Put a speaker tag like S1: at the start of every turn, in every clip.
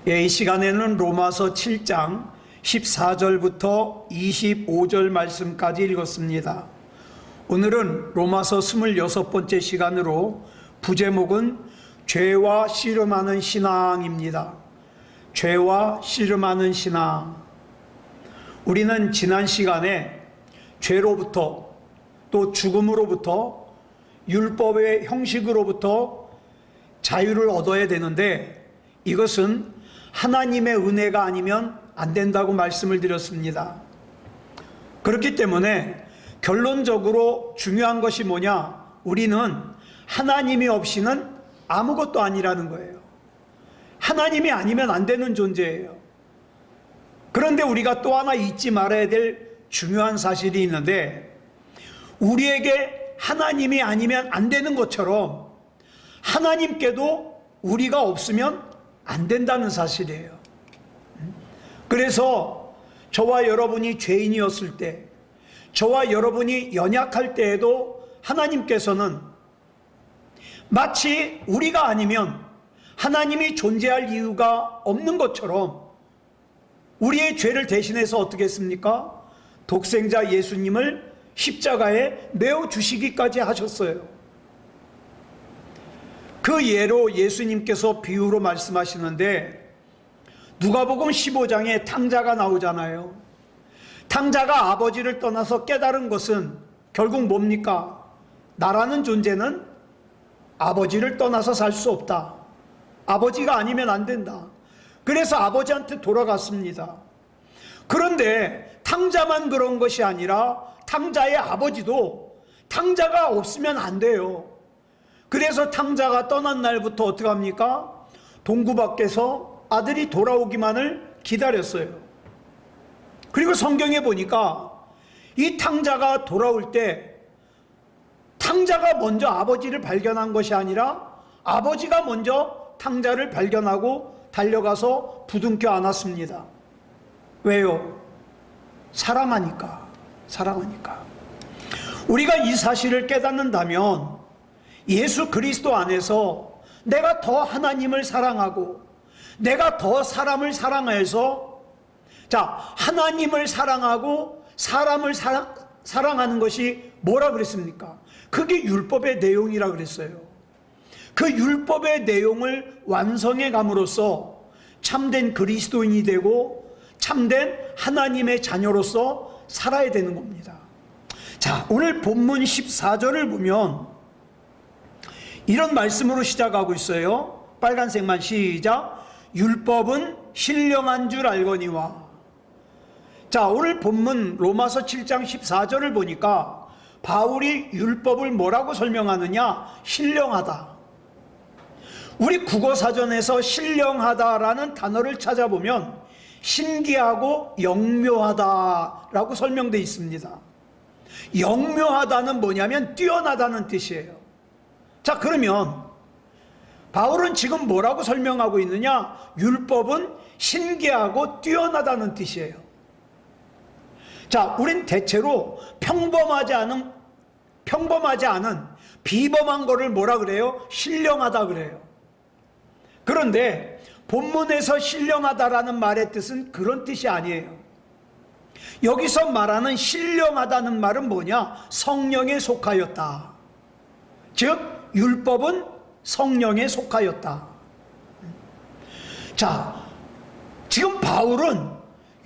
S1: 이 시간에는 로마서 7장 14절부터 25절 말씀까지 읽었습니다. 오늘은 로마서 26번째 시간으로 부제목은 죄와 씨름하는 신앙입니다. 죄와 씨름하는 신앙. 우리는 지난 시간에 죄로부터 또 죽음으로부터 율법의 형식으로부터 자유를 얻어야 되는데 이것은 하나님의 은혜가 아니면 안 된다고 말씀을 드렸습니다. 그렇기 때문에 결론적으로 중요한 것이 뭐냐? 우리는 하나님이 없이는 아무것도 아니라는 거예요. 하나님이 아니면 안 되는 존재예요. 그런데 우리가 또 하나 잊지 말아야 될 중요한 사실이 있는데, 우리에게 하나님이 아니면 안 되는 것처럼 하나님께도 우리가 없으면 안 된다는 사실이에요. 그래서 저와 여러분이 죄인이었을 때, 저와 여러분이 연약할 때에도 하나님께서는 마치 우리가 아니면 하나님이 존재할 이유가 없는 것처럼 우리의 죄를 대신해서 어떻게 했습니까? 독생자 예수님을 십자가에 내어 주시기까지 하셨어요. 그 예로 예수님께서 비유로 말씀하시는데, 누가복음 15장에 탕자가 나오잖아요. 탕자가 아버지를 떠나서 깨달은 것은 결국 뭡니까? 나라는 존재는 아버지를 떠나서 살 수 없다. 아버지가 아니면 안 된다. 그래서 아버지한테 돌아갔습니다. 그런데 탕자만 그런 것이 아니라 탕자의 아버지도 탕자가 없으면 안 돼요. 그래서 탕자가 떠난 날부터 어떻게 합니까? 동구 밖에서 아들이 돌아오기만을 기다렸어요. 그리고 성경에 보니까 이 탕자가 돌아올 때 탕자가 먼저 아버지를 발견한 것이 아니라 아버지가 먼저 탕자를 발견하고 달려가서 부둥켜 안았습니다. 왜요? 사랑하니까. 우리가 이 사실을 깨닫는다면 예수 그리스도 안에서 내가 더 하나님을 사랑하고 내가 더 사람을 사랑해서, 하나님을 사랑하고 사람을 사랑하는 것이 뭐라 그랬습니까? 그게 율법의 내용이라 그랬어요. 그 율법의 내용을 완성해 감으로써 참된 그리스도인이 되고 참된 하나님의 자녀로서 살아야 되는 겁니다. 오늘 본문 14절을 보면 이런 말씀으로 시작하고 있어요. 빨간색만 시작. 율법은 신령한 줄 알거니와. 오늘 본문 로마서 7장 14절을 보니까 바울이 율법을 뭐라고 설명하느냐? 신령하다. 우리 국어사전에서 신령하다라는 단어를 찾아보면 신기하고 영묘하다라고 설명되어 있습니다. 영묘하다는 뭐냐면 뛰어나다는 뜻이에요. 그러면 바울은 지금 뭐라고 설명하고 있느냐? 율법은 신기하고 뛰어나다는 뜻이에요. 우린 대체로 평범하지 않은 비범한 거를 뭐라 그래요? 신령하다 그래요. 그런데 본문에서 신령하다라는 말의 뜻은 그런 뜻이 아니에요. 여기서 말하는 신령하다는 말은 뭐냐? 성령에 속하였다. 즉 율법은 성령에 속하였다. 지금 바울은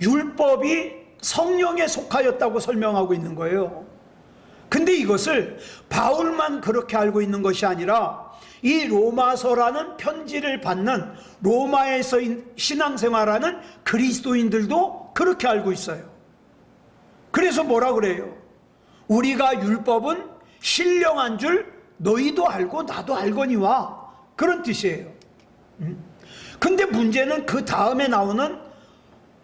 S1: 율법이 성령에 속하였다고 설명하고 있는 거예요. 근데 이것을 바울만 그렇게 알고 있는 것이 아니라 이 로마서라는 편지를 받는 로마에서 신앙생활하는 그리스도인들도 그렇게 알고 있어요. 그래서 뭐라 그래요? 우리가 율법은 신령한 줄 너희도 알고 나도 알거니와. 그런 뜻이에요. 근데 문제는 그 다음에 나오는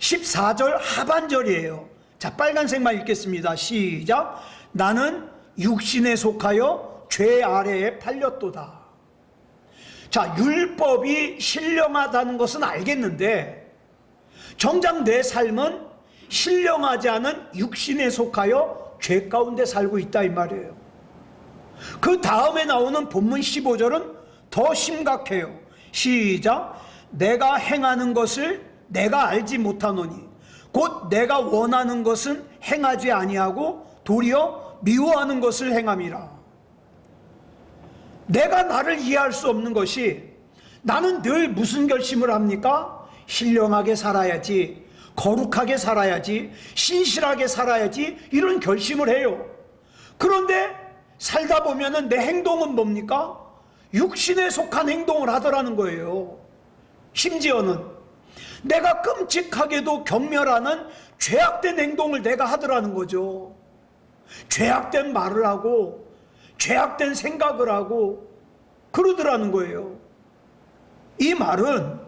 S1: 14절 하반절이에요. 빨간색만 읽겠습니다. 시작. 나는 육신에 속하여 죄 아래에 팔렸도다. 율법이 신령하다는 것은 알겠는데 정작 내 삶은 신령하지 않은 육신에 속하여 죄 가운데 살고 있다 이 말이에요. 그 다음에 나오는 본문 15절은 더 심각해요. 시작. 내가 행하는 것을 내가 알지 못하노니 곧 내가 원하는 것은 행하지 아니하고 도리어 미워하는 것을 행함이라. 내가 나를 이해할 수 없는 것이, 나는 늘 무슨 결심을 합니까? 신령하게 살아야지, 거룩하게 살아야지, 신실하게 살아야지, 이런 결심을 해요. 그런데 살다 보면은 내 행동은 뭡니까? 육신에 속한 행동을 하더라는 거예요. 심지어는 내가 끔찍하게도 경멸하는 죄악된 행동을 내가 하더라는 거죠. 죄악된 말을 하고 죄악된 생각을 하고 그러더라는 거예요. 이 말은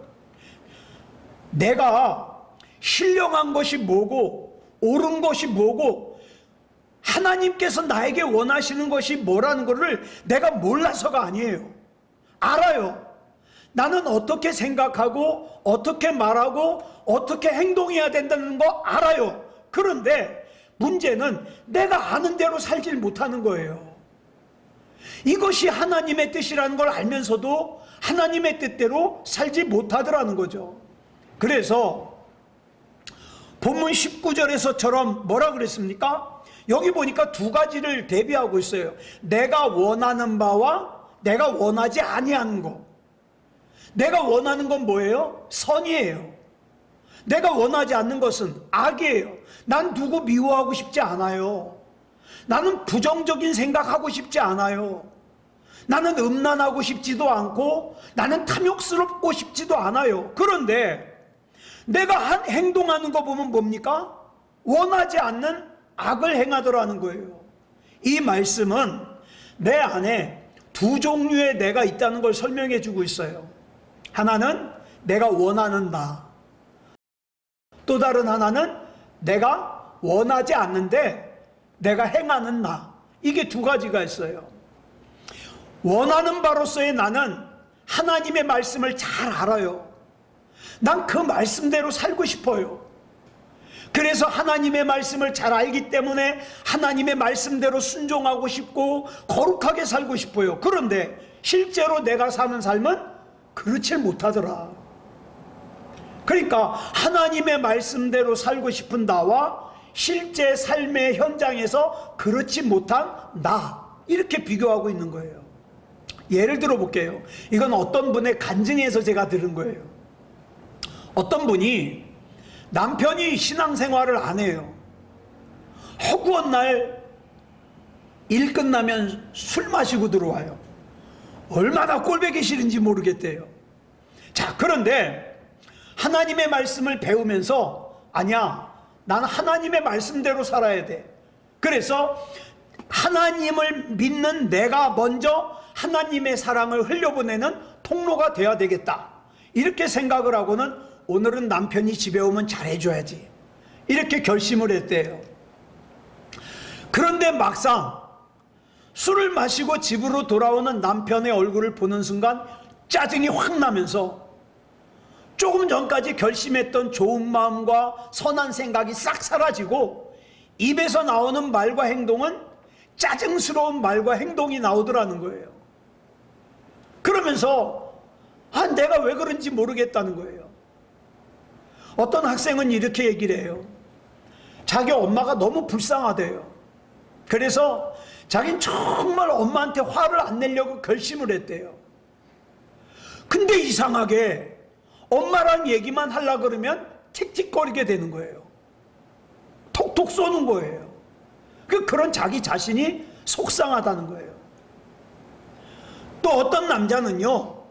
S1: 내가 신령한 것이 뭐고 옳은 것이 뭐고 하나님께서 나에게 원하시는 것이 뭐라는 것을 내가 몰라서가 아니에요. 알아요. 나는 어떻게 생각하고 어떻게 말하고 어떻게 행동해야 된다는 거 알아요. 그런데 문제는 내가 아는 대로 살질 못하는 거예요. 이것이 하나님의 뜻이라는 걸 알면서도 하나님의 뜻대로 살지 못하더라는 거죠. 그래서 본문 19절에서처럼 뭐라 그랬습니까? 여기 보니까 두 가지를 대비하고 있어요. 내가 원하는 바와 내가 원하지 아니하는 것. 내가 원하는 건 뭐예요? 선이에요. 내가 원하지 않는 것은 악이에요. 난 누구 미워하고 싶지 않아요. 나는 부정적인 생각하고 싶지 않아요. 나는 음란하고 싶지도 않고 나는 탐욕스럽고 싶지도 않아요. 그런데 내가 행동하는 거 보면 뭡니까? 원하지 않는 악을 행하더라는 거예요. 이 말씀은 내 안에 두 종류의 내가 있다는 걸 설명해 주고 있어요. 하나는 내가 원하는 나, 또 다른 하나는 내가 원하지 않는데 내가 행하는 나. 이게 두 가지가 있어요. 원하는 바로서의 나는 하나님의 말씀을 잘 알아요. 난 그 말씀대로 살고 싶어요. 그래서 하나님의 말씀을 잘 알기 때문에 하나님의 말씀대로 순종하고 싶고 거룩하게 살고 싶어요. 그런데 실제로 내가 사는 삶은 그렇지 못하더라. 그러니까 하나님의 말씀대로 살고 싶은 나와 실제 삶의 현장에서 그렇지 못한 나, 이렇게 비교하고 있는 거예요. 예를 들어 볼게요. 이건 어떤 분의 간증에서 제가 들은 거예요. 어떤 분이 남편이 신앙생활을 안 해요. 허구한 날 일 끝나면 술 마시고 들어와요. 얼마나 꼴보기 싫은지 모르겠대요. 자, 그런데 하나님의 말씀을 배우면서 아니야, 나는 하나님의 말씀대로 살아야 돼. 그래서 하나님을 믿는 내가 먼저 하나님의 사랑을 흘려보내는 통로가 돼야 되겠다. 이렇게 생각을 하고는 오늘은 남편이 집에 오면 잘해줘야지. 이렇게 결심을 했대요. 그런데 막상 술을 마시고 집으로 돌아오는 남편의 얼굴을 보는 순간 짜증이 확 나면서 조금 전까지 결심했던 좋은 마음과 선한 생각이 싹 사라지고 입에서 나오는 말과 행동은 짜증스러운 말과 행동이 나오더라는 거예요. 그러면서 내가 왜 그런지 모르겠다는 거예요. 어떤 학생은 이렇게 얘기를 해요. 자기 엄마가 너무 불쌍하대요. 그래서 자기는 정말 엄마한테 화를 안 내려고 결심을 했대요. 근데 이상하게 엄마랑 얘기만 하려고 그러면 틱틱거리게 되는 거예요. 톡톡 쏘는 거예요. 그런 자기 자신이 속상하다는 거예요. 또 어떤 남자는요,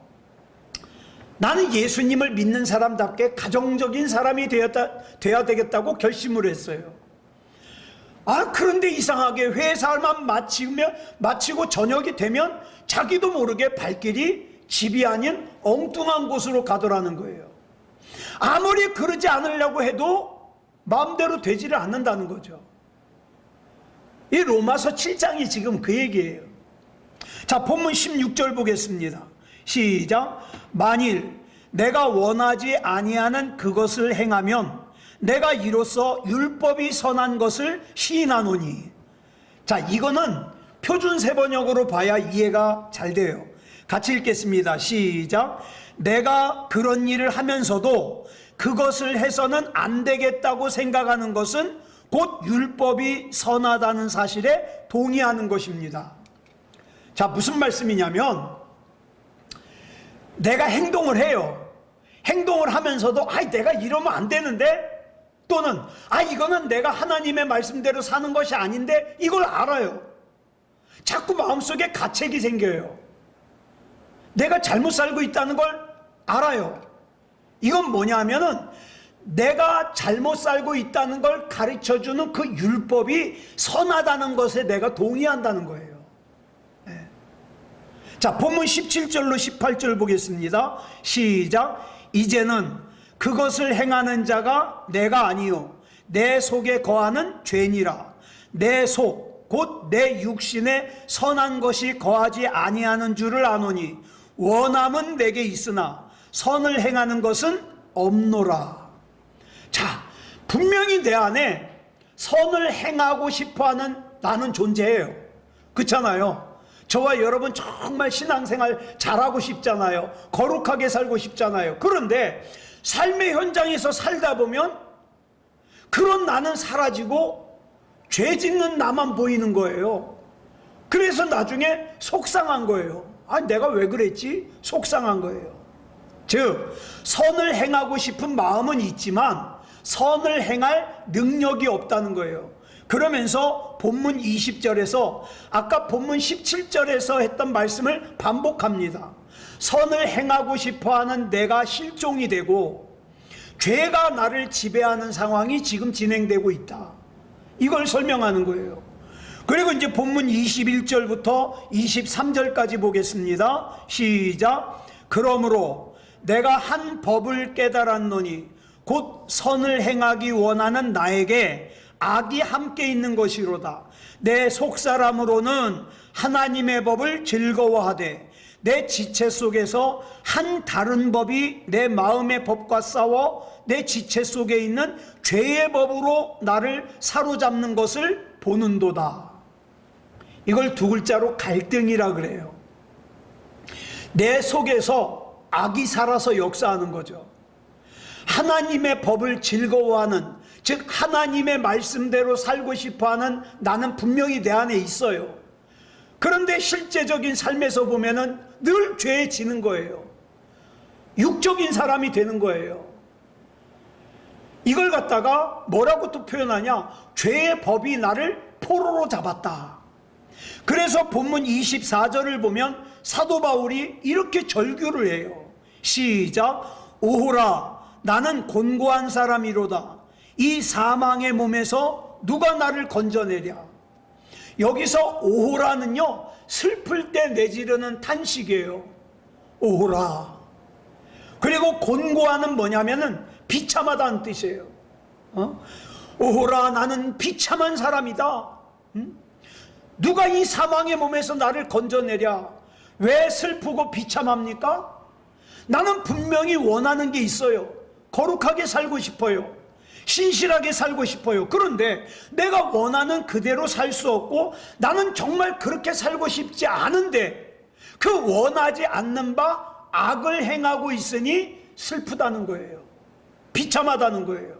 S1: 나는 예수님을 믿는 사람답게 가정적인 사람이 되어야 되겠다고 결심을 했어요. 그런데 이상하게 회사만 마치고 저녁이 되면 자기도 모르게 발길이 집이 아닌 엉뚱한 곳으로 가더라는 거예요. 아무리 그러지 않으려고 해도 마음대로 되지를 않는다는 거죠. 이 로마서 7장이 지금 그 얘기예요. 자, 본문 16절 보겠습니다. 시작. 만일 내가 원하지 아니하는 그것을 행하면 내가 이로써 율법이 선한 것을 시인하노니. 자, 이거는 표준 세번역으로 봐야 이해가 잘 돼요. 같이 읽겠습니다. 시작. 내가 그런 일을 하면서도 그것을 해서는 안 되겠다고 생각하는 것은 곧 율법이 선하다는 사실에 동의하는 것입니다. 자, 무슨 말씀이냐면 내가 행동을 해요. 행동을 하면서도 내가 이러면 안 되는데, 또는 이거는 내가 하나님의 말씀대로 사는 것이 아닌데, 이걸 알아요. 자꾸 마음속에 가책이 생겨요. 내가 잘못 살고 있다는 걸 알아요. 이건 뭐냐 하면은 내가 잘못 살고 있다는 걸 가르쳐주는 그 율법이 선하다는 것에 내가 동의한다는 거예요. 네. 자, 본문 17절로 18절 보겠습니다. 시작. 이제는 그것을 행하는 자가 내가 아니요 내 속에 거하는 죄니라. 내 속 곧 내 육신에 선한 것이 거하지 아니하는 줄을 아노니 원함은 내게 있으나 선을 행하는 것은 없노라. 자, 분명히 내 안에 선을 행하고 싶어하는 나는 존재해요. 그렇잖아요. 저와 여러분 정말 신앙생활 잘하고 싶잖아요. 거룩하게 살고 싶잖아요. 그런데 삶의 현장에서 살다 보면 그런 나는 사라지고 죄 짓는 나만 보이는 거예요. 그래서 나중에 속상한 거예요. 내가 왜 그랬지? 속상한 거예요. 즉, 선을 행하고 싶은 마음은 있지만 선을 행할 능력이 없다는 거예요. 그러면서 본문 20절에서 아까 본문 17절에서 했던 말씀을 반복합니다. 선을 행하고 싶어하는 내가 실종이 되고 죄가 나를 지배하는 상황이 지금 진행되고 있다. 이걸 설명하는 거예요. 그리고 이제 본문 21절부터 23절까지 보겠습니다. 시작. 그러므로 내가 한 법을 깨달았노니 곧 선을 행하기 원하는 나에게 악이 함께 있는 것이로다. 내 속사람으로는 하나님의 법을 즐거워하되 내 지체 속에서 한 다른 법이 내 마음의 법과 싸워 내 지체 속에 있는 죄의 법으로 나를 사로잡는 것을 보는도다. 이걸 두 글자로 갈등이라 그래요. 내 속에서 악이 살아서 역사하는 거죠. 하나님의 법을 즐거워하는, 즉 하나님의 말씀대로 살고 싶어하는 나는 분명히 내 안에 있어요. 그런데 실제적인 삶에서 보면은 늘 죄에 지는 거예요. 육적인 사람이 되는 거예요. 이걸 갖다가 뭐라고 또 표현하냐? 죄의 법이 나를 포로로 잡았다. 그래서 본문 24절을 보면 사도 바울이 이렇게 절규를 해요. 시작. 오호라 나는 곤고한 사람이로다. 이 사망의 몸에서 누가 나를 건져내랴. 여기서 오호라는요, 슬플 때 내지르는 탄식이에요. 오호라. 그리고 곤고하는 뭐냐면은 비참하다는 뜻이에요. 오호라 나는 비참한 사람이다. 누가 이 사망의 몸에서 나를 건져내랴. 왜 슬프고 비참합니까? 나는 분명히 원하는 게 있어요. 거룩하게 살고 싶어요. 신실하게 살고 싶어요. 그런데 내가 원하는 그대로 살 수 없고 나는 정말 그렇게 살고 싶지 않은데 그 원하지 않는 바 악을 행하고 있으니 슬프다는 거예요. 비참하다는 거예요.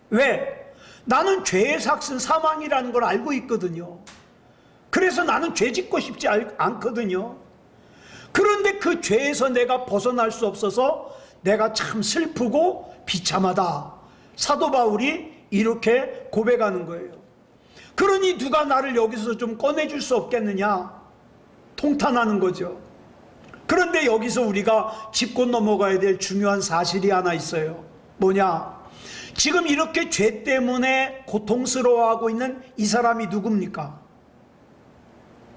S1: 왜? 나는 죄의 삭슨 사망이라는 걸 알고 있거든요. 그래서 나는 죄 짓고 싶지 않거든요. 그런데 그 죄에서 내가 벗어날 수 없어서 내가 참 슬프고 비참하다. 사도 바울이 이렇게 고백하는 거예요. 그러니 누가 나를 여기서 좀 꺼내줄 수 없겠느냐? 통탄하는 거죠. 그런데 여기서 우리가 짚고 넘어가야 될 중요한 사실이 하나 있어요. 뭐냐? 지금 이렇게 죄 때문에 고통스러워하고 있는 이 사람이 누굽니까?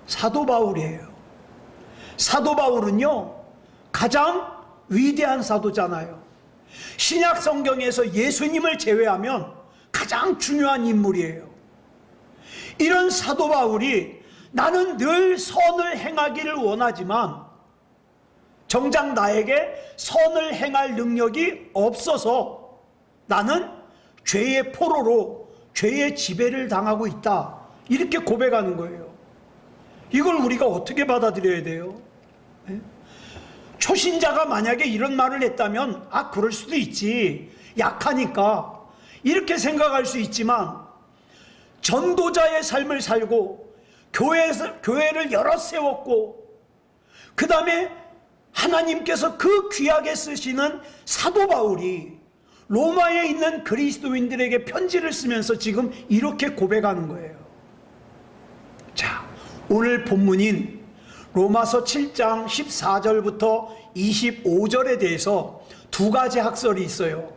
S1: 사도 바울이에요. 사도 바울은요, 가장 위대한 사도잖아요. 신약 성경에서 예수님을 제외하면 가장 중요한 인물이에요. 이런 사도 바울이 나는 늘 선을 행하기를 원하지만 정작 나에게 선을 행할 능력이 없어서 나는 죄의 포로로 죄의 지배를 당하고 있다. 이렇게 고백하는 거예요. 이걸 우리가 어떻게 받아들여야 돼요? 초신자가 만약에 이런 말을 했다면 그럴 수도 있지, 약하니까, 이렇게 생각할 수 있지만, 전도자의 삶을 살고 교회를 여러 세웠고, 그 다음에 하나님께서 그 귀하게 쓰시는 사도 바울이 로마에 있는 그리스도인들에게 편지를 쓰면서 지금 이렇게 고백하는 거예요. 자, 오늘 본문인 로마서 7장 14절부터 25절에 대해서 두 가지 학설이 있어요.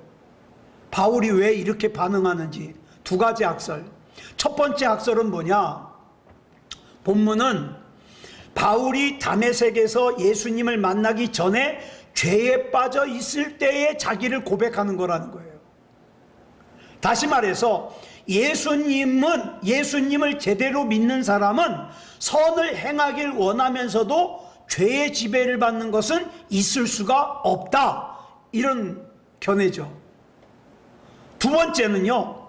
S1: 바울이 왜 이렇게 반응하는지 두 가지 학설. 첫 번째 학설은 뭐냐? 본문은 바울이 다메섹에서 예수님을 만나기 전에 죄에 빠져 있을 때의 자기를 고백하는 거라는 거예요. 다시 말해서 예수님을 제대로 믿는 사람은 선을 행하길 원하면서도 죄의 지배를 받는 것은 있을 수가 없다, 이런 견해죠. 두 번째는요,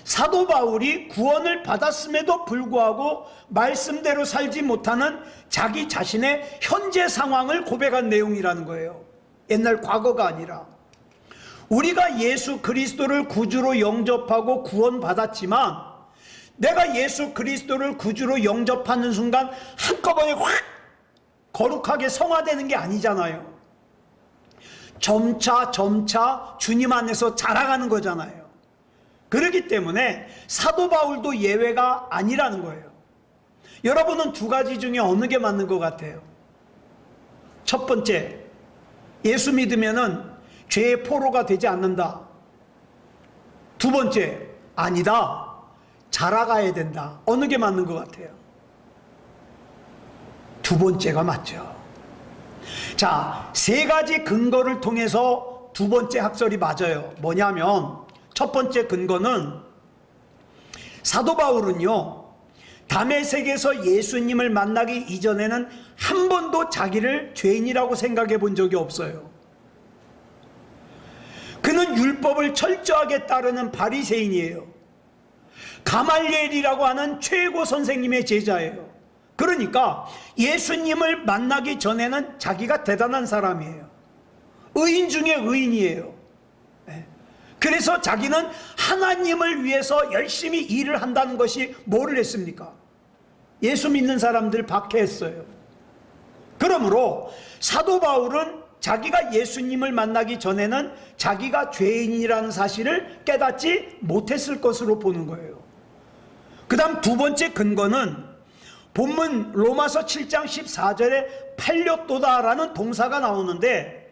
S1: 사도 바울이 구원을 받았음에도 불구하고 말씀대로 살지 못하는 자기 자신의 현재 상황을 고백한 내용이라는 거예요. 옛날 과거가 아니라. 우리가 예수 그리스도를 구주로 영접하고 구원받았지만, 내가 예수 그리스도를 구주로 영접하는 순간 한꺼번에 확 거룩하게 성화되는 게 아니잖아요. 점차 주님 안에서 자라가는 거잖아요. 그렇기 때문에 사도 바울도 예외가 아니라는 거예요. 여러분은 두 가지 중에 어느 게 맞는 것 같아요? 첫 번째, 예수 믿으면은 죄의 포로가 되지 않는다. 두 번째, 아니다, 자라가야 된다. 어느 게 맞는 것 같아요? 두 번째가 맞죠. 자, 세 가지 근거를 통해서 두 번째 학설이 맞아요. 뭐냐면, 첫 번째 근거는 사도 바울은요, 다메섹에서 예수님을 만나기 이전에는 한 번도 자기를 죄인이라고 생각해 본 적이 없어요. 그는 율법을 철저하게 따르는 바리새인이에요. 가말리엘이라고 하는 최고 선생님의 제자예요. 그러니까 예수님을 만나기 전에는 자기가 대단한 사람이에요. 의인 중에 의인이에요. 그래서 자기는 하나님을 위해서 열심히 일을 한다는 것이 뭐를 했습니까? 예수 믿는 사람들 박해했어요. 그러므로 사도 바울은 자기가 예수님을 만나기 전에는 자기가 죄인이라는 사실을 깨닫지 못했을 것으로 보는 거예요. 그 다음 두 번째 근거는 본문 로마서 7장 14절에 팔렸도다라는 동사가 나오는데,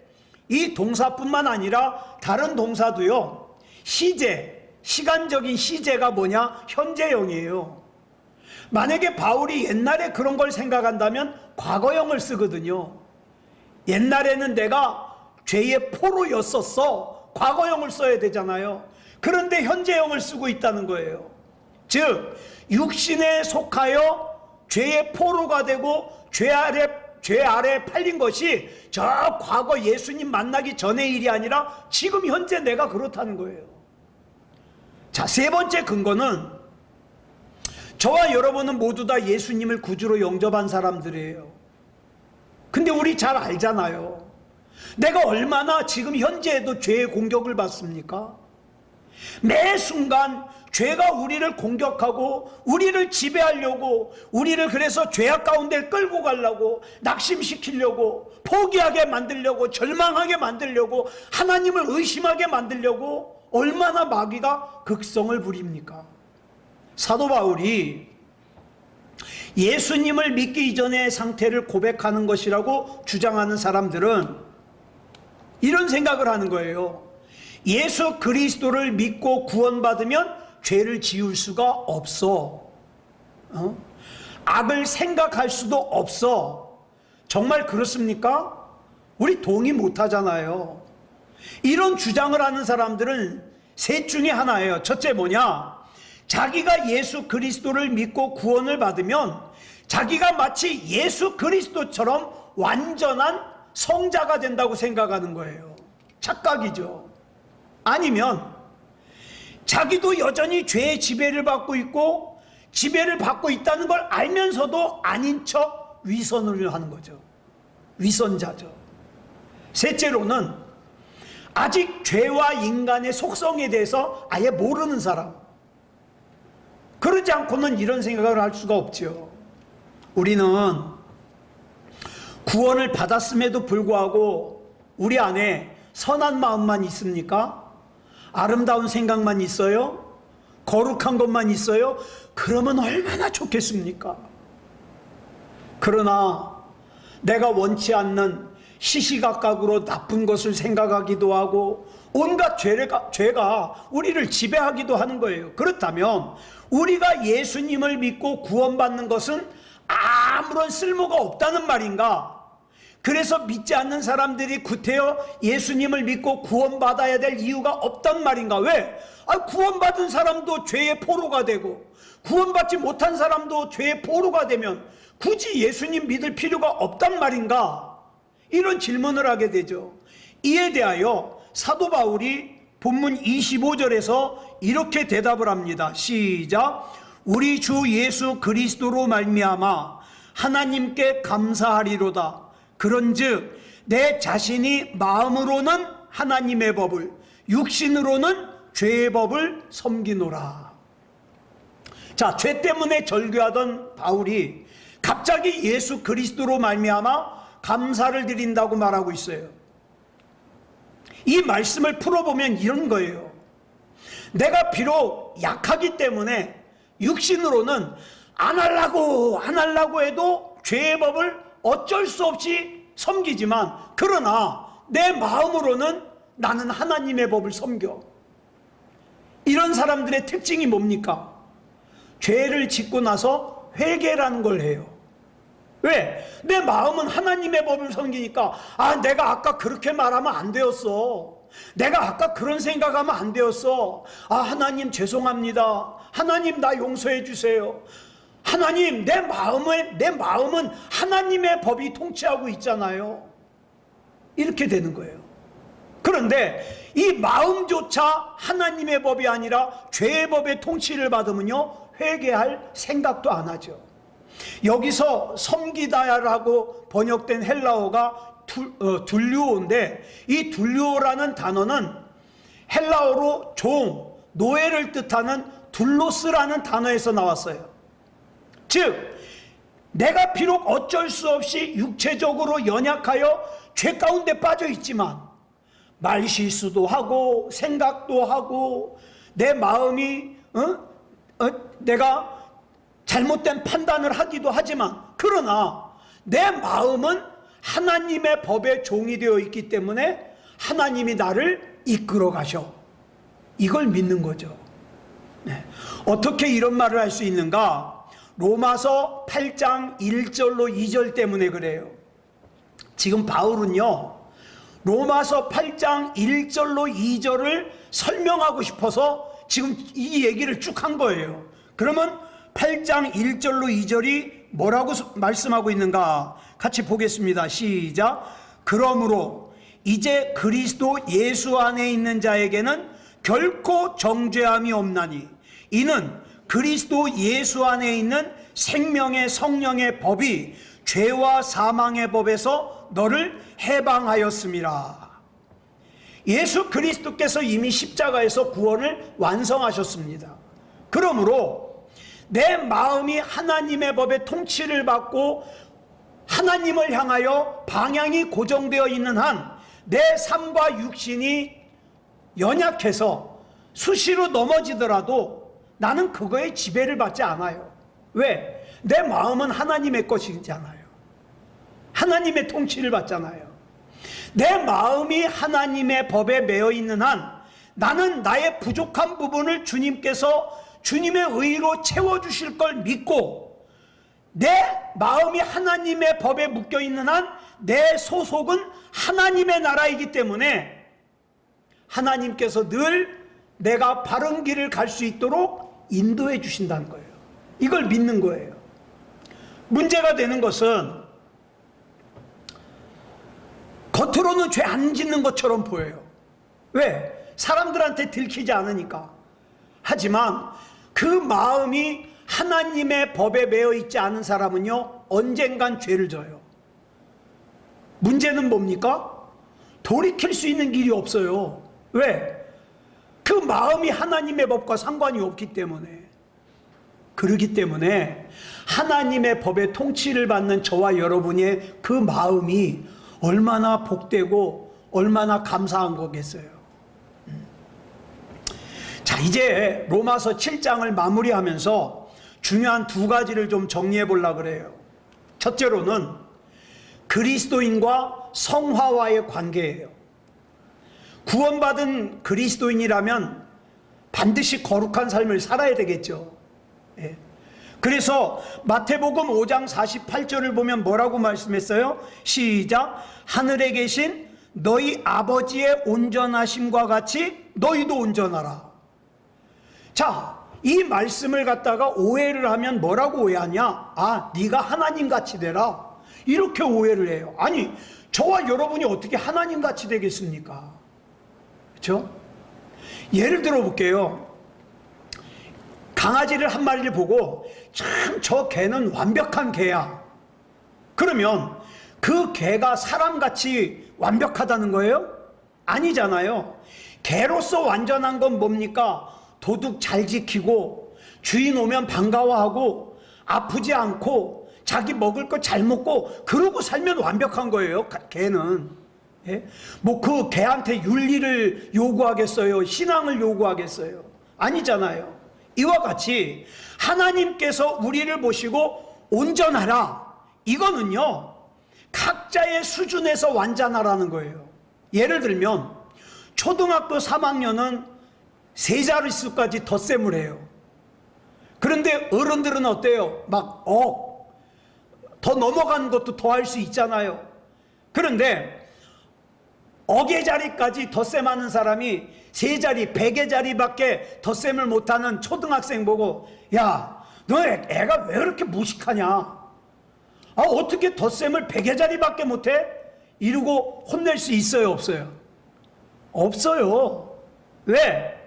S1: 이 동사뿐만 아니라 다른 동사도요, 시간적인 시제가 뭐냐? 현재형이에요. 만약에 바울이 옛날에 그런 걸 생각한다면 과거형을 쓰거든요. 옛날에는 내가 죄의 포로였었어, 과거형을 써야 되잖아요. 그런데 현재형을 쓰고 있다는 거예요. 즉 육신에 속하여 죄의 포로가 되고 죄 아래 팔린 것이 저 과거 예수님 만나기 전의 일이 아니라 지금 현재 내가 그렇다는 거예요. 자, 세 번째 근거는 저와 여러분은 모두 다 예수님을 구주로 영접한 사람들이에요. 근데 우리 잘 알잖아요. 내가 얼마나 지금 현재에도 죄의 공격을 받습니까? 매 순간 죄가 우리를 공격하고 우리를 지배하려고, 우리를 그래서 죄악 가운데 끌고 가려고, 낙심시키려고, 포기하게 만들려고, 절망하게 만들려고, 하나님을 의심하게 만들려고 얼마나 마귀가 극성을 부립니까? 사도 바울이 예수님을 믿기 이전의 상태를 고백하는 것이라고 주장하는 사람들은 이런 생각을 하는 거예요. 예수 그리스도를 믿고 구원받으면 죄를 지을 수가 없어. 악을 생각할 수도 없어. 정말 그렇습니까? 우리 동의 못 하잖아요. 이런 주장을 하는 사람들은 셋 중에 하나예요. 첫째 뭐냐? 자기가 예수 그리스도를 믿고 구원을 받으면 자기가 마치 예수 그리스도처럼 완전한 성자가 된다고 생각하는 거예요. 착각이죠. 아니면 자기도 여전히 죄의 지배를 받고 있고 지배를 받고 있다는 걸 알면서도 아닌 척 위선을 하는 거죠. 위선자죠. 셋째로는 아직 죄와 인간의 속성에 대해서 아예 모르는 사람. 그러지 않고는 이런 생각을 할 수가 없죠. 우리는 구원을 받았음에도 불구하고 우리 안에 선한 마음만 있습니까? 아름다운 생각만 있어요? 거룩한 것만 있어요? 그러면 얼마나 좋겠습니까? 그러나 내가 원치 않는 시시각각으로 나쁜 것을 생각하기도 하고 온갖 죄가 우리를 지배하기도 하는 거예요. 그렇다면 우리가 예수님을 믿고 구원받는 것은 아무런 쓸모가 없다는 말인가? 그래서 믿지 않는 사람들이 구태여 예수님을 믿고 구원받아야 될 이유가 없단 말인가? 왜? 구원받은 사람도 죄의 포로가 되고 구원받지 못한 사람도 죄의 포로가 되면 굳이 예수님 믿을 필요가 없단 말인가? 이런 질문을 하게 되죠. 이에 대하여 사도 바울이 본문 25절에서 이렇게 대답을 합니다. 시작. 우리 주 예수 그리스도로 말미암아 하나님께 감사하리로다. 그런즉 내 자신이 마음으로는 하나님의 법을, 육신으로는 죄의 법을 섬기노라. 자, 죄 때문에 절규하던 바울이 갑자기 예수 그리스도로 말미암아 감사를 드린다고 말하고 있어요. 이 말씀을 풀어보면 이런 거예요. 내가 비록 약하기 때문에 육신으로는 안 하려고 해도 죄의 법을 어쩔 수 없이 섬기지만, 그러나 내 마음으로는 나는 하나님의 법을 섬겨. 이런 사람들의 특징이 뭡니까? 죄를 짓고 나서 회개라는 걸 해요. 왜? 내 마음은 하나님의 법을 섬기니까, 내가 아까 그렇게 말하면 안 되었어. 내가 아까 그런 생각하면 안 되었어. 하나님 죄송합니다. 하나님 나 용서해 주세요. 하나님 내 마음은 하나님의 법이 통치하고 있잖아요. 이렇게 되는 거예요. 그런데 이 마음조차 하나님의 법이 아니라 죄의 법의 통치를 받으면요, 회개할 생각도 안 하죠. 여기서 섬기다라고 번역된 헬라어가 둘류어인데, 이 둘류어라는 단어는 헬라어로 종, 노예를 뜻하는 둘로스라는 단어에서 나왔어요. 즉 내가 비록 어쩔 수 없이 육체적으로 연약하여 죄 가운데 빠져 있지만 말실수도 하고 생각도 하고 내 마음이 내가 잘못된 판단을 하기도 하지만, 그러나 내 마음은 하나님의 법의 종이 되어 있기 때문에 하나님이 나를 이끌어 가셔. 이걸 믿는 거죠. 네. 어떻게 이런 말을 할 수 있는가? 로마서 8장 1절로 2절 때문에 그래요. 지금 바울은요, 로마서 8장 1절로 2절을 설명하고 싶어서 지금 이 얘기를 쭉 한 거예요. 그러면 8장 1절로 2절이 뭐라고 말씀하고 있는가? 같이 보겠습니다. 시작. 그러므로 이제 그리스도 예수 안에 있는 자에게는 결코 정죄함이 없나니, 이는 그리스도 예수 안에 있는 생명의 성령의 법이 죄와 사망의 법에서 너를 해방하였음이라. 예수 그리스도께서 이미 십자가에서 구원을 완성하셨습니다. 그러므로 내 마음이 하나님의 법의 통치를 받고 하나님을 향하여 방향이 고정되어 있는 한 내 삶과 육신이 연약해서 수시로 넘어지더라도 나는 그거에 지배를 받지 않아요. 왜? 내 마음은 하나님의 것이잖아요. 하나님의 통치를 받잖아요. 내 마음이 하나님의 법에 매여 있는 한 나는 나의 부족한 부분을 주님께서 주님의 의로 채워주실 걸 믿고, 내 마음이 하나님의 법에 묶여 있는 한 내 소속은 하나님의 나라이기 때문에 하나님께서 늘 내가 바른 길을 갈 수 있도록 인도해 주신다는 거예요. 이걸 믿는 거예요. 문제가 되는 것은 겉으로는 죄 안 짓는 것처럼 보여요. 왜? 사람들한테 들키지 않으니까. 하지만 그 마음이 하나님의 법에 매여 있지 않은 사람은요, 언젠간 죄를 져요. 문제는 뭡니까? 돌이킬 수 있는 길이 없어요. 왜? 그 마음이 하나님의 법과 상관이 없기 때문에. 그러기 때문에 하나님의 법의 통치를 받는 저와 여러분의 그 마음이 얼마나 복되고 얼마나 감사한 거겠어요. 자, 이제 로마서 7장을 마무리하면서 중요한 두 가지를 좀 정리해 보려고 그래요. 첫째로는 그리스도인과 성화와의 관계예요. 구원받은 그리스도인이라면 반드시 거룩한 삶을 살아야 되겠죠. 예. 그래서 마태복음 5장 48절을 보면 뭐라고 말씀했어요? 시작. 하늘에 계신 너희 아버지의 온전하심과 같이 너희도 온전하라. 자, 이 말씀을 갖다가 오해를 하면 뭐라고 오해하냐? 아, 네가 하나님같이 되라. 이렇게 오해를 해요. 아니, 저와 여러분이 어떻게 하나님같이 되겠습니까? 그렇죠? 예를 들어 볼게요. 강아지를 한 마리를 보고 참 저 개는 완벽한 개야. 그러면 그 개가 사람같이 완벽하다는 거예요? 아니잖아요. 개로서 완전한 건 뭡니까? 도둑 잘 지키고 주인 오면 반가워하고 아프지 않고 자기 먹을 거 잘 먹고 그러고 살면 완벽한 거예요. 개는. 예? 뭐 그 개한테 윤리를 요구하겠어요? 신앙을 요구하겠어요? 아니잖아요. 이와 같이 하나님께서 우리를 보시고 온전하라. 이거는요, 각자의 수준에서 완전하라는 거예요. 예를 들면 초등학교 3학년은 세 자릿수까지 덧셈을 해요. 그런데 어른들은 어때요? 막 더 넘어가는 것도 더 할 수 있잖아요. 그런데 억의 자리까지 덧셈하는 사람이 세 자리, 100의 자리밖에 덧셈을 못하는 초등학생 보고, 야, 너 애가 왜 그렇게 무식하냐? 아, 어떻게 덧셈을 100의 자리밖에 못해? 이러고 혼낼 수 있어요, 없어요? 없어요. 왜?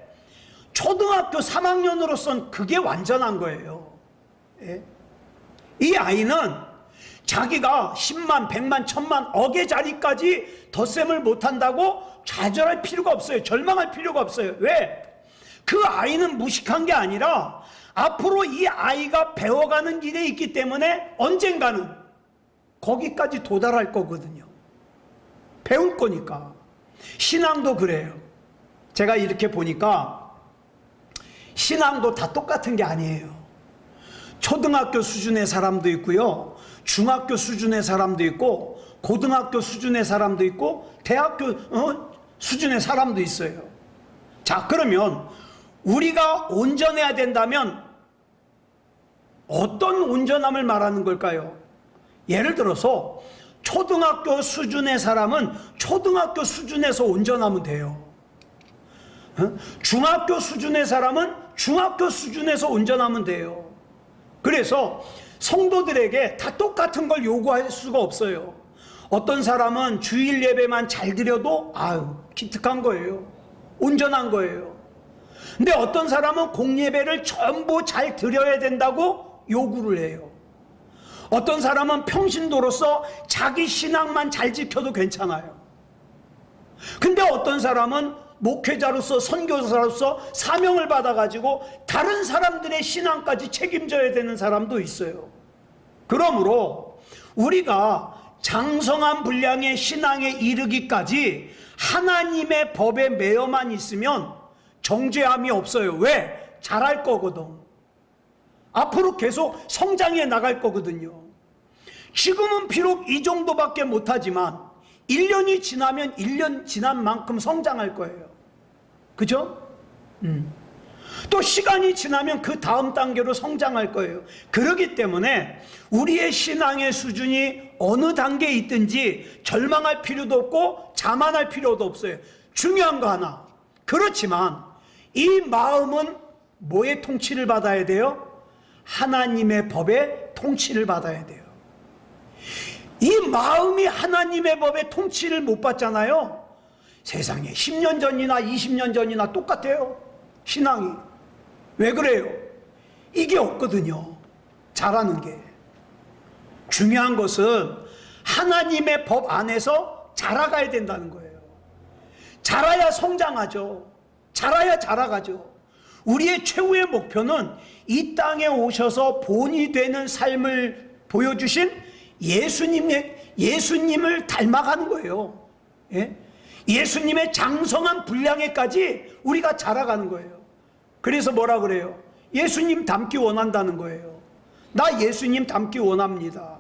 S1: 초등학교 3학년으로선 그게 완전한 거예요. 예? 이 아이는 자기가 10만, 100만, 1000만, 억의 자리까지 덧셈을 못한다고 좌절할 필요가 없어요. 절망할 필요가 없어요. 왜? 그 아이는 무식한 게 아니라 앞으로 이 아이가 배워가는 길에 있기 때문에 언젠가는 거기까지 도달할 거거든요. 배울 거니까. 신앙도 그래요. 제가 이렇게 보니까 신앙도 다 똑같은 게 아니에요. 초등학교 수준의 사람도 있고요, 중학교 수준의 사람도 있고, 고등학교 수준의 사람도 있고, 대학교 수준의 사람도 있어요. 자, 그러면 우리가 온전해야 된다면 어떤 온전함을 말하는 걸까요? 예를 들어서 초등학교 수준의 사람은 초등학교 수준에서 온전하면 돼요. 중학교 수준의 사람은 중학교 수준에서 온전하면 돼요. 그래서 성도들에게 다 똑같은 걸 요구할 수가 없어요. 어떤 사람은 주일 예배만 잘 드려도 아유 기특한 거예요. 온전한 거예요. 근데 어떤 사람은 공예배를 전부 잘 드려야 된다고 요구를 해요. 어떤 사람은 평신도로서 자기 신앙만 잘 지켜도 괜찮아요. 근데 어떤 사람은 목회자로서 선교사로서 사명을 받아가지고 다른 사람들의 신앙까지 책임져야 되는 사람도 있어요. 그러므로 우리가 장성한 분량의 신앙에 이르기까지 하나님의 법에 매여만 있으면 정죄함이 없어요. 왜? 잘할 거거든. 앞으로 계속 성장해 나갈 거거든요. 지금은 비록 이 정도밖에 못하지만 1년이 지나면 1년 지난 만큼 성장할 거예요. 그죠? 또 시간이 지나면 그 다음 단계로 성장할 거예요. 그렇기 때문에 우리의 신앙의 수준이 어느 단계에 있든지 절망할 필요도 없고 자만할 필요도 없어요. 중요한 거 하나. 그렇지만 이 마음은 뭐의 통치를 받아야 돼요? 하나님의 법의 통치를 받아야 돼요. 이 마음이 하나님의 법의 통치를 못 받잖아요. 세상에 10년 전이나 20년 전이나 똑같아요. 신앙이. 왜 그래요? 이게 없거든요. 잘하는 게. 중요한 것은 하나님의 법 안에서 자라가야 된다는 거예요. 자라야 성장하죠. 자라야 자라가죠. 우리의 최후의 목표는 이 땅에 오셔서 본이 되는 삶을 보여주신 예수님을 닮아가는 거예요. 예? 예수님의 장성한 분량에까지 우리가 자라가는 거예요. 그래서 뭐라 그래요? 예수님 닮기 원한다는 거예요. 나 예수님 닮기 원합니다.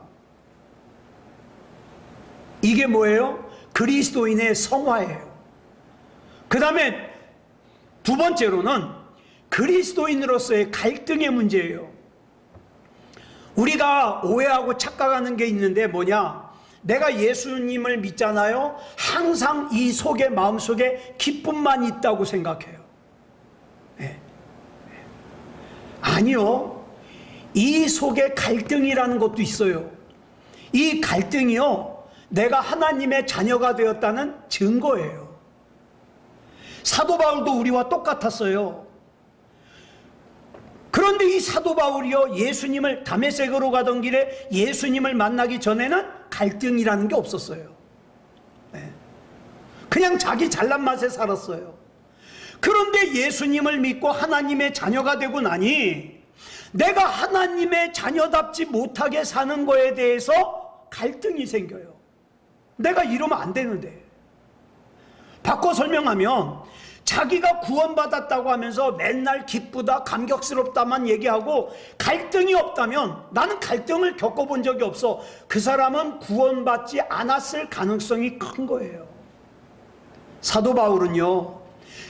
S1: 이게 뭐예요? 그리스도인의 성화예요. 그 다음에 두 번째로는 그리스도인으로서의 갈등의 문제예요. 우리가 오해하고 착각하는 게 있는데 뭐냐? 내가 예수님을 믿잖아요. 항상 이 속에 마음속에 기쁨만 있다고 생각해요. 네. 아니요. 이 속에 갈등이라는 것도 있어요. 이 갈등이요, 내가 하나님의 자녀가 되었다는 증거예요. 사도 바울도 우리와 똑같았어요. 그런데 이 사도 바울이요, 예수님을 다메섹으로 가던 길에 예수님을 만나기 전에는 갈등이라는 게 없었어요. 네. 그냥 자기 잘난 맛에 살았어요. 그런데 예수님을 믿고 하나님의 자녀가 되고 나니 내가 하나님의 자녀답지 못하게 사는 거에 대해서 갈등이 생겨요. 내가 이러면 안 되는데. 바꿔 설명하면 자기가 구원받았다고 하면서 맨날 기쁘다 감격스럽다만 얘기하고 갈등이 없다면, 나는 갈등을 겪어본 적이 없어, 그 사람은 구원받지 않았을 가능성이 큰 거예요. 사도 바울은요,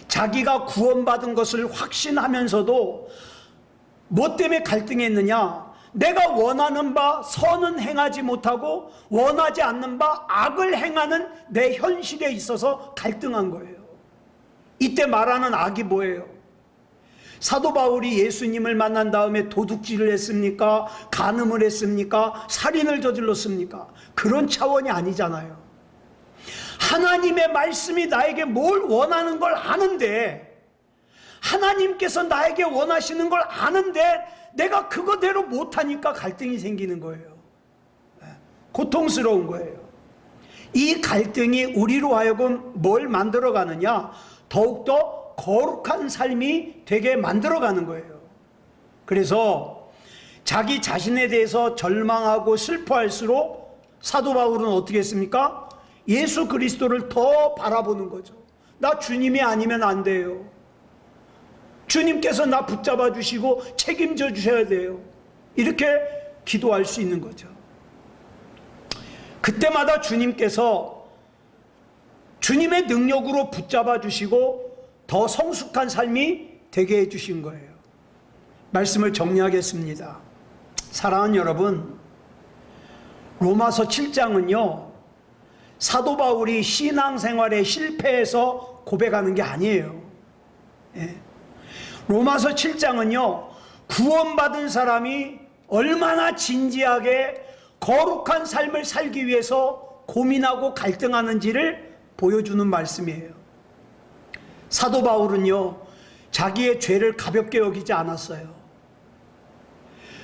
S1: 자기가 구원받은 것을 확신하면서도 뭐 때문에 갈등했느냐? 내가 원하는 바 선은 행하지 못하고 원하지 않는 바 악을 행하는 내 현실에 있어서 갈등한 거예요. 이때 말하는 악이 뭐예요? 사도 바울이 예수님을 만난 다음에 도둑질을 했습니까? 간음을 했습니까? 살인을 저질렀습니까? 그런 차원이 아니잖아요. 하나님의 말씀이 나에게 뭘 원하는 걸 아는데, 하나님께서 나에게 원하시는 걸 아는데 내가 그거대로 못하니까 갈등이 생기는 거예요. 고통스러운 거예요. 이 갈등이 우리로 하여금 뭘 만들어가느냐? 더욱더 거룩한 삶이 되게 만들어가는 거예요. 그래서 자기 자신에 대해서 절망하고 슬퍼할수록 사도 바울은 어떻게 했습니까? 예수 그리스도를 더 바라보는 거죠. 나 주님이 아니면 안 돼요. 주님께서 나 붙잡아 주시고 책임져 주셔야 돼요. 이렇게 기도할 수 있는 거죠. 그때마다 주님께서 주님의 능력으로 붙잡아 주시고 더 성숙한 삶이 되게 해 주신 거예요. 말씀을 정리하겠습니다. 사랑하는 여러분, 로마서 7장은요 사도 바울이 신앙생활에 실패해서 고백하는 게 아니에요. 예. 로마서 7장은요 구원받은 사람이 얼마나 진지하게 거룩한 삶을 살기 위해서 고민하고 갈등하는지를 보여주는 말씀이에요. 사도 바울은요 자기의 죄를 가볍게 여기지 않았어요.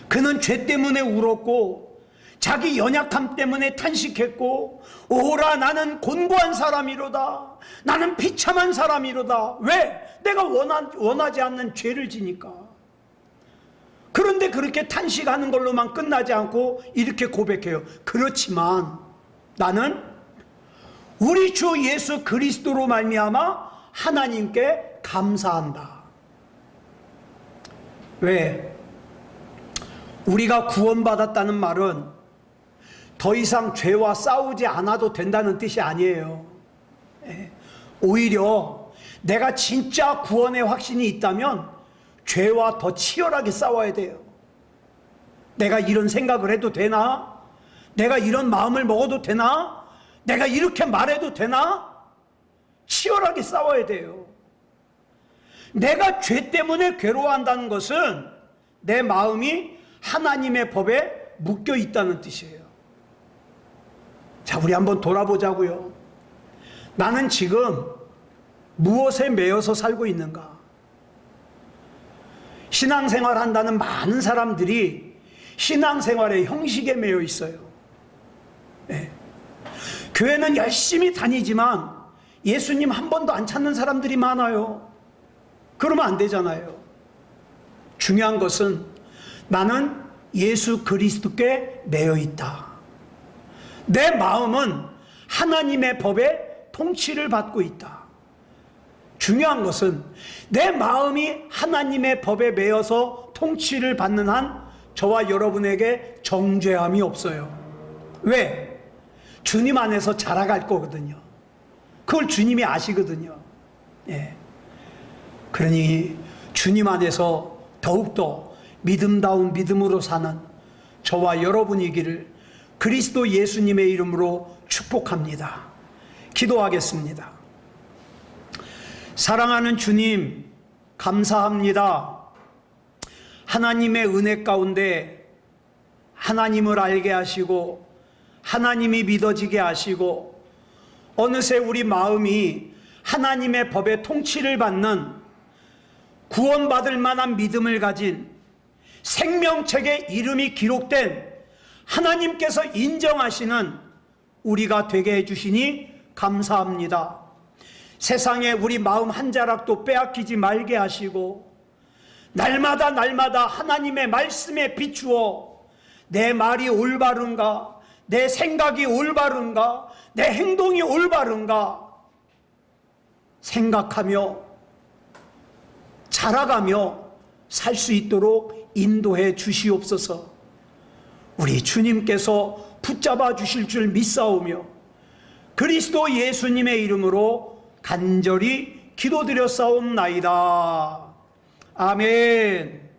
S1: 그는 죄 때문에 울었고 자기 연약함 때문에 탄식했고, 오라 나는 곤고한 사람이로다, 나는 비참한 사람이로다. 왜? 내가 원하지 않는 죄를 지니까. 그런데 그렇게 탄식하는 걸로만 끝나지 않고 이렇게 고백해요. 그렇지만 나는 우리 주 예수 그리스도로 말미암아 하나님께 감사한다. 왜? 우리가 구원받았다는 말은 더 이상 죄와 싸우지 않아도 된다는 뜻이 아니에요. 오히려 내가 진짜 구원의 확신이 있다면 죄와 더 치열하게 싸워야 돼요. 내가 이런 생각을 해도 되나? 내가 이런 마음을 먹어도 되나? 내가 이렇게 말해도 되나? 치열하게 싸워야 돼요. 내가 죄 때문에 괴로워한다는 것은 내 마음이 하나님의 법에 묶여 있다는 뜻이에요. 자, 우리 한번 돌아보자고요. 나는 지금 무엇에 매여서 살고 있는가? 신앙생활 한다는 많은 사람들이 신앙생활의 형식에 매여 있어요. 네. 교회는 열심히 다니지만 예수님 한 번도 안 찾는 사람들이 많아요. 그러면 안 되잖아요. 중요한 것은 나는 예수 그리스도께 매여 있다. 내 마음은 하나님의 법에 통치를 받고 있다. 중요한 것은 내 마음이 하나님의 법에 매여서 통치를 받는 한 저와 여러분에게 정죄함이 없어요. 왜? 주님 안에서 자라갈 거거든요. 그걸 주님이 아시거든요. 예. 그러니 주님 안에서 더욱더 믿음다운 믿음으로 사는 저와 여러분이기를 그리스도 예수님의 이름으로 축복합니다. 기도하겠습니다. 사랑하는 주님, 감사합니다. 하나님의 은혜 가운데 하나님을 알게 하시고 하나님이 믿어지게 하시고 어느새 우리 마음이 하나님의 법의 통치를 받는 구원받을 만한 믿음을 가진 생명책에 이름이 기록된 하나님께서 인정하시는 우리가 되게 해주시니 감사합니다. 세상에 우리 마음 한 자락도 빼앗기지 말게 하시고 날마다 하나님의 말씀에 비추어 내 말이 올바른가, 내 생각이 올바른가, 내 행동이 올바른가 생각하며 자라가며 살 수 있도록 인도해 주시옵소서. 우리 주님께서 붙잡아 주실 줄 믿사오며 그리스도 예수님의 이름으로 간절히 기도드렸사옵나이다. 아멘.